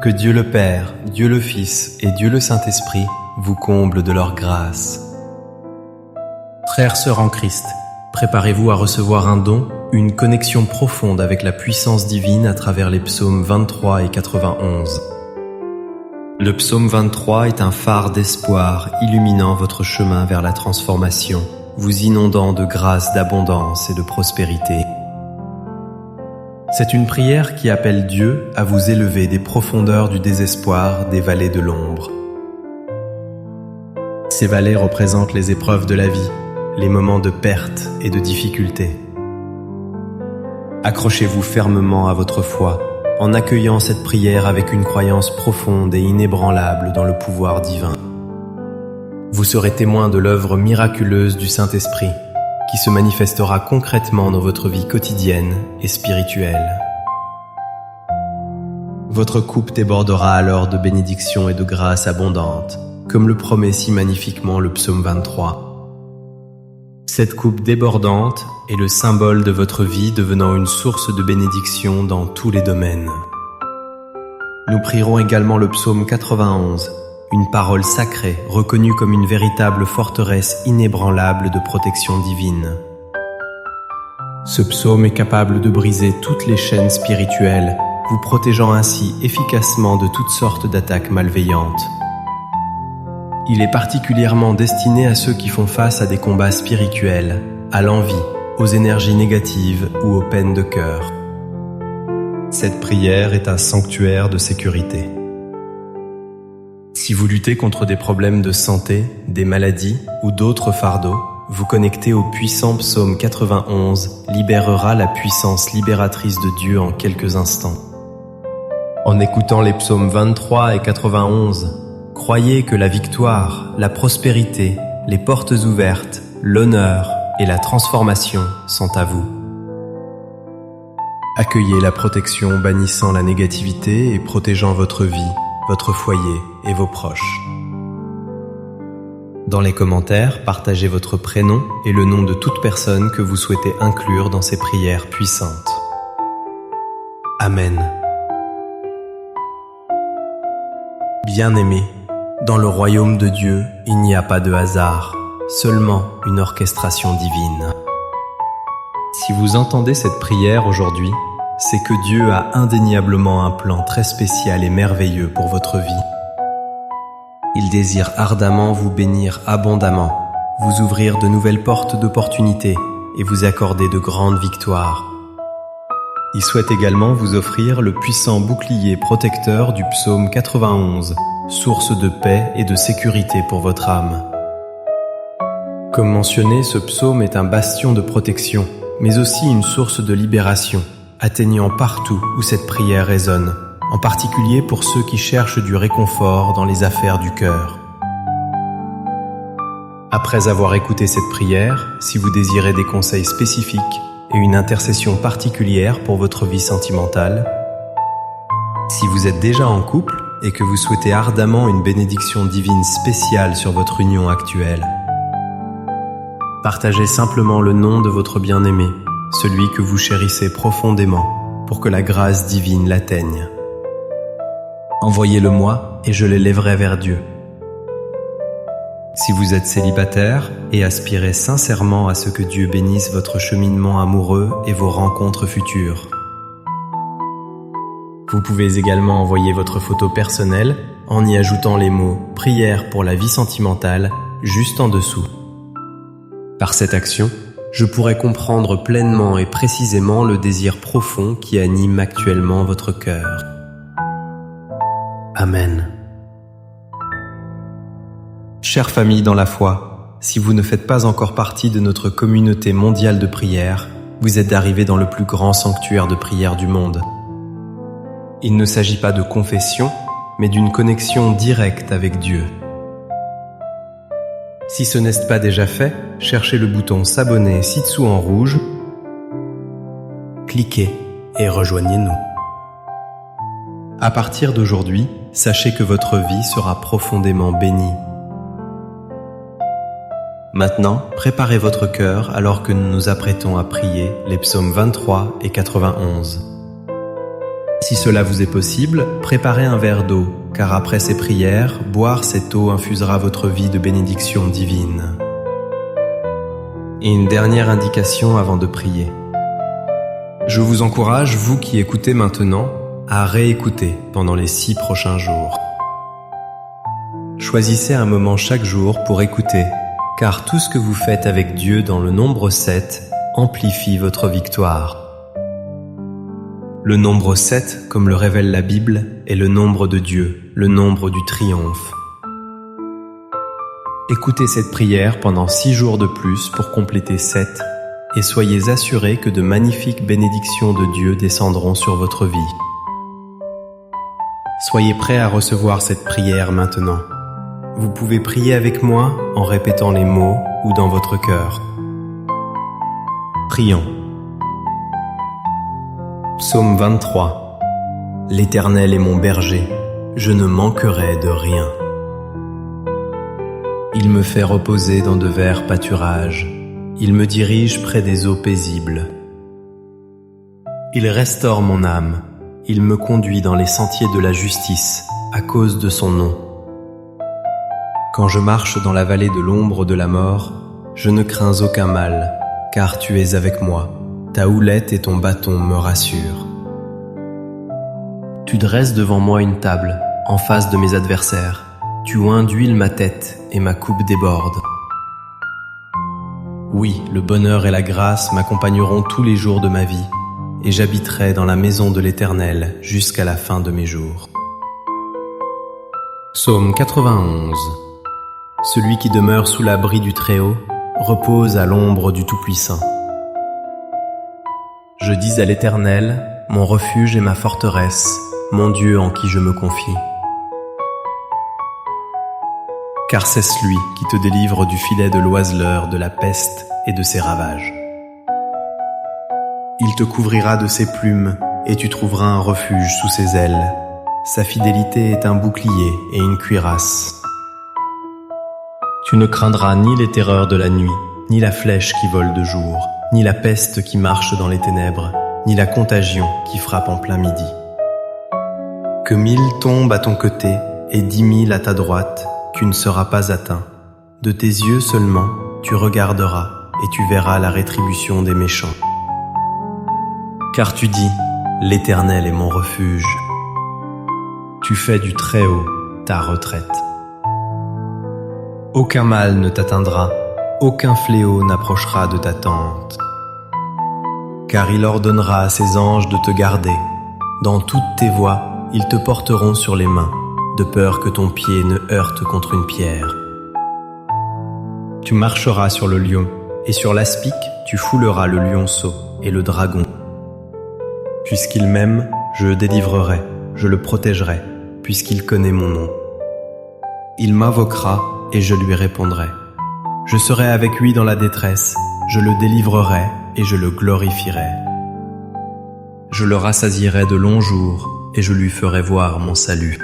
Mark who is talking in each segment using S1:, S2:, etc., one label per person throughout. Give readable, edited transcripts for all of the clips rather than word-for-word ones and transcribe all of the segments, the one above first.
S1: Que Dieu le Père, Dieu le Fils et Dieu le Saint-Esprit vous comblent de leur grâce. Frères, sœurs en Christ, préparez-vous à recevoir un don, une connexion profonde avec la puissance divine à travers les psaumes 23 et 91. Le psaume 23 est un phare d'espoir illuminant votre chemin vers la transformation, vous inondant de grâce, d'abondance et de prospérité. C'est une prière qui appelle Dieu à vous élever des profondeurs du désespoir, des vallées de l'ombre. Ces vallées représentent les épreuves de la vie, les moments de perte et de difficulté. Accrochez-vous fermement à votre foi en accueillant cette prière avec une croyance profonde et inébranlable dans le pouvoir divin. Vous serez témoin de l'œuvre miraculeuse du Saint-Esprit qui se manifestera concrètement dans votre vie quotidienne et spirituelle. Votre coupe débordera alors de bénédictions et de grâces abondantes, comme le promet si magnifiquement le psaume 23. Cette coupe débordante est le symbole de votre vie devenant une source de bénédiction dans tous les domaines. Nous prierons également le psaume 91, une parole sacrée reconnue comme une véritable forteresse inébranlable de protection divine. Ce psaume est capable de briser toutes les chaînes spirituelles, vous protégeant ainsi efficacement de toutes sortes d'attaques malveillantes. Il est particulièrement destiné à ceux qui font face à des combats spirituels, à l'envie, aux énergies négatives ou aux peines de cœur. Cette prière est un sanctuaire de sécurité. Si vous luttez contre des problèmes de santé, des maladies ou d'autres fardeaux, vous connecter au puissant psaume 91 libérera la puissance libératrice de Dieu en quelques instants. En écoutant les psaumes 23 et 91, croyez que la victoire, la prospérité, les portes ouvertes, l'honneur et la transformation sont à vous. Accueillez la protection bannissant la négativité et protégeant votre vie, votre foyer et vos proches. Dans les commentaires, partagez votre prénom et le nom de toute personne que vous souhaitez inclure dans ces prières puissantes. Amen. Bien-aimés, dans le royaume de Dieu, il n'y a pas de hasard, seulement une orchestration divine. Si vous entendez cette prière aujourd'hui, c'est que Dieu a indéniablement un plan très spécial et merveilleux pour votre vie. Il désire ardemment vous bénir abondamment, vous ouvrir de nouvelles portes d'opportunités et vous accorder de grandes victoires. Il souhaite également vous offrir le puissant bouclier protecteur du psaume 91, source de paix et de sécurité pour votre âme. Comme mentionné, ce psaume est un bastion de protection, mais aussi une source de libération, atteignant partout où cette prière résonne, en particulier pour ceux qui cherchent du réconfort dans les affaires du cœur. Après avoir écouté cette prière, si vous désirez des conseils spécifiques et une intercession particulière pour votre vie sentimentale, si vous êtes déjà en couple et que vous souhaitez ardemment une bénédiction divine spéciale sur votre union actuelle, partagez simplement le nom de votre bien-aimé, celui que vous chérissez profondément, pour que la grâce divine l'atteigne. Envoyez-le-moi et je l'élèverai vers Dieu. Si vous êtes célibataire et aspirez sincèrement à ce que Dieu bénisse votre cheminement amoureux et vos rencontres futures, vous pouvez également envoyer votre photo personnelle en y ajoutant les mots « Prière pour la vie sentimentale » juste en dessous. Par cette action, je pourrai comprendre pleinement et précisément le désir profond qui anime actuellement votre cœur. Amen. Chère famille dans la foi, si vous ne faites pas encore partie de notre communauté mondiale de prière, vous êtes arrivés dans le plus grand sanctuaire de prière du monde. Il ne s'agit pas de confession, mais d'une connexion directe avec Dieu. Si ce n'est pas déjà fait, cherchez le bouton s'abonner ci-dessous en rouge, cliquez et rejoignez-nous. À partir d'aujourd'hui, sachez que votre vie sera profondément bénie. Maintenant, préparez votre cœur alors que nous nous apprêtons à prier les psaumes 23 et 91. Si cela vous est possible, préparez un verre d'eau, car après ces prières, boire cette eau infusera votre vie de bénédiction divine. Et une dernière indication avant de prier. Je vous encourage, vous qui écoutez maintenant, à réécouter pendant les 6 prochains jours. Choisissez un moment chaque jour pour écouter, car tout ce que vous faites avec Dieu dans le nombre 7 amplifie votre victoire. Le nombre 7, comme le révèle la Bible, est le nombre de Dieu, le nombre du triomphe. Écoutez cette prière pendant 6 jours de plus pour compléter 7 et soyez assurés que de magnifiques bénédictions de Dieu descendront sur votre vie. Soyez prêts à recevoir cette prière maintenant. Vous pouvez prier avec moi en répétant les mots ou dans votre cœur. Prions. Psaume 23. L'Éternel est mon berger, je ne manquerai de rien. Il me fait reposer dans de verts pâturages, il me dirige près des eaux paisibles. Il restaure mon âme, il me conduit dans les sentiers de la justice, à cause de son nom. Quand je marche dans la vallée de l'ombre de la mort, je ne crains aucun mal, car tu es avec moi. Ta houlette et ton bâton me rassurent. Tu dresses devant moi une table, en face de mes adversaires. Tu oins d'huile ma tête et ma coupe déborde. Oui, le bonheur et la grâce m'accompagneront tous les jours de ma vie, et j'habiterai dans la maison de l'Éternel jusqu'à la fin de mes jours. Psaume 91. Celui qui demeure sous l'abri du Très-Haut repose à l'ombre du Tout-Puissant. Je dis à l'Éternel, mon refuge et ma forteresse, mon Dieu en qui je me confie. Car c'est lui qui te délivre du filet de l'oiseleur, de la peste et de ses ravages. Il te couvrira de ses plumes et tu trouveras un refuge sous ses ailes. Sa fidélité est un bouclier et une cuirasse. Tu ne craindras ni les terreurs de la nuit, ni la flèche qui vole de jour, ni la peste qui marche dans les ténèbres, ni la contagion qui frappe en plein midi. Que 1000 tombent à ton côté et 10 000 à ta droite, tu ne seras pas atteint. De tes yeux seulement, tu regarderas et tu verras la rétribution des méchants. Car tu dis, l'Éternel est mon refuge. Tu fais du Très-Haut ta retraite. Aucun mal ne t'atteindra, aucun fléau n'approchera de ta tente. Car il ordonnera à ses anges de te garder. Dans toutes tes voies, ils te porteront sur les mains, de peur que ton pied ne heurte contre une pierre. Tu marcheras sur le lion, et sur l'aspic, tu fouleras le lionceau et le dragon. Puisqu'il m'aime, je le délivrerai, je le protégerai, puisqu'il connaît mon nom. Il m'invoquera, et je lui répondrai. Je serai avec lui dans la détresse, je le délivrerai et je le glorifierai. Je le rassasierai de longs jours et je lui ferai voir mon salut.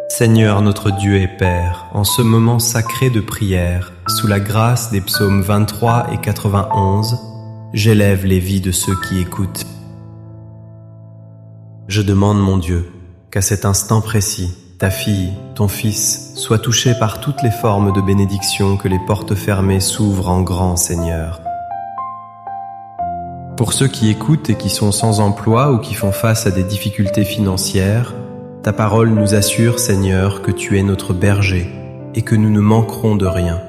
S1: Seigneur notre Dieu et Père, en ce moment sacré de prière, sous la grâce des psaumes 23 et 91, j'élève les vies de ceux qui écoutent. Je demande, mon Dieu, qu'à cet instant précis, ta fille, ton fils, soient touchés par toutes les formes de bénédiction que les portes fermées s'ouvrent en grand, Seigneur. Pour ceux qui écoutent et qui sont sans emploi ou qui font face à des difficultés financières, ta parole nous assure, Seigneur, que tu es notre berger et que nous ne manquerons de rien.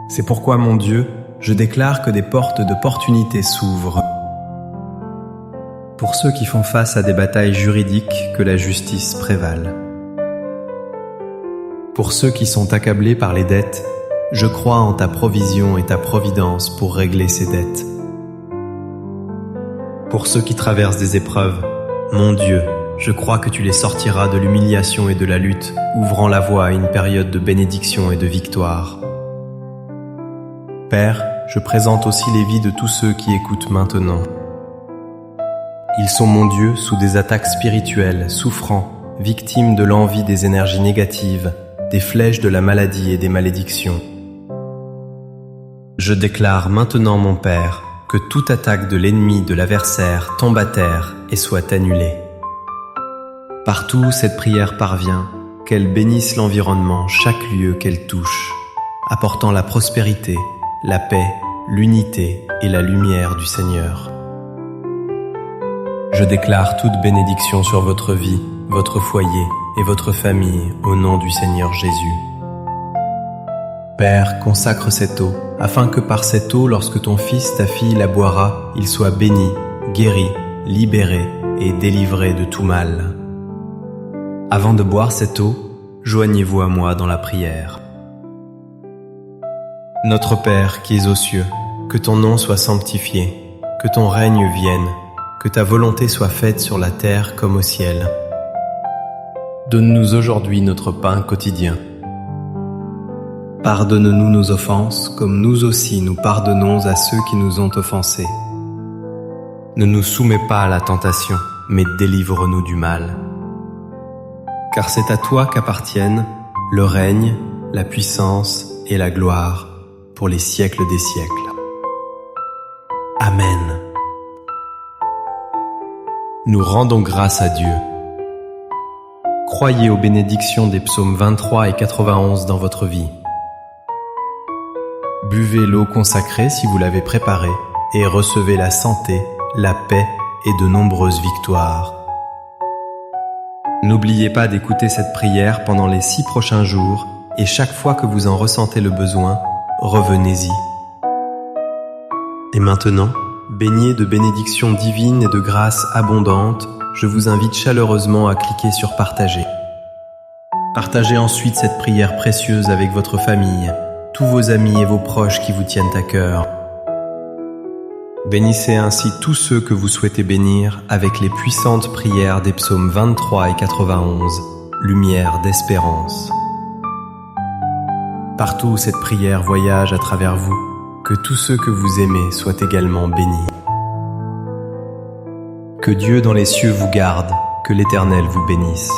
S1: C'est pourquoi, mon Dieu, je déclare que des portes d'opportunité s'ouvrent. Pour ceux qui font face à des batailles juridiques, que la justice prévale. Pour ceux qui sont accablés par les dettes, je crois en ta provision et ta providence pour régler ces dettes. Pour ceux qui traversent des épreuves, mon Dieu, je crois que tu les sortiras de l'humiliation et de la lutte, ouvrant la voie à une période de bénédiction et de victoire. Père, je présente aussi les vies de tous ceux qui écoutent maintenant. Ils sont, mon Dieu, sous des attaques spirituelles, souffrants, victimes de l'envie des énergies négatives, des flèches de la maladie et des malédictions. Je déclare maintenant, mon Père, que toute attaque de l'ennemi, de l'adversaire, tombe à terre et soit annulée. Partout où cette prière parvient, qu'elle bénisse l'environnement, chaque lieu qu'elle touche, apportant la prospérité, la paix, l'unité et la lumière du Seigneur. Je déclare toute bénédiction sur votre vie, votre foyer et votre famille au nom du Seigneur Jésus. Père, consacre cette eau, afin que par cette eau, lorsque ton fils, ta fille la boira, il soit béni, guéri, libéré et délivré de tout mal. Avant de boire cette eau, joignez-vous à moi dans la prière. Notre Père qui es aux cieux, que ton nom soit sanctifié, que ton règne vienne, que ta volonté soit faite sur la terre comme au ciel. Donne-nous aujourd'hui notre pain quotidien. Pardonne-nous nos offenses, comme nous aussi nous pardonnons à ceux qui nous ont offensés. Ne nous soumets pas à la tentation, mais délivre-nous du mal. Car c'est à toi qu'appartiennent le règne, la puissance et la gloire pour les siècles des siècles. Amen. Nous rendons grâce à Dieu. Croyez aux bénédictions des psaumes 23 et 91 dans votre vie. Buvez l'eau consacrée si vous l'avez préparée et recevez la santé, la paix et de nombreuses victoires. N'oubliez pas d'écouter cette prière pendant les 6 prochains jours et chaque fois que vous en ressentez le besoin, revenez-y. Et maintenant, baignés de bénédictions divines et de grâces abondantes, je vous invite chaleureusement à cliquer sur Partager. Partagez ensuite cette prière précieuse avec votre famille, tous vos amis et vos proches qui vous tiennent à cœur. Bénissez ainsi tous ceux que vous souhaitez bénir avec les puissantes prières des psaumes 23 et 91, lumière d'espérance. Partout où cette prière voyage à travers vous, que tous ceux que vous aimez soient également bénis. Que Dieu dans les cieux vous garde, que l'Éternel vous bénisse.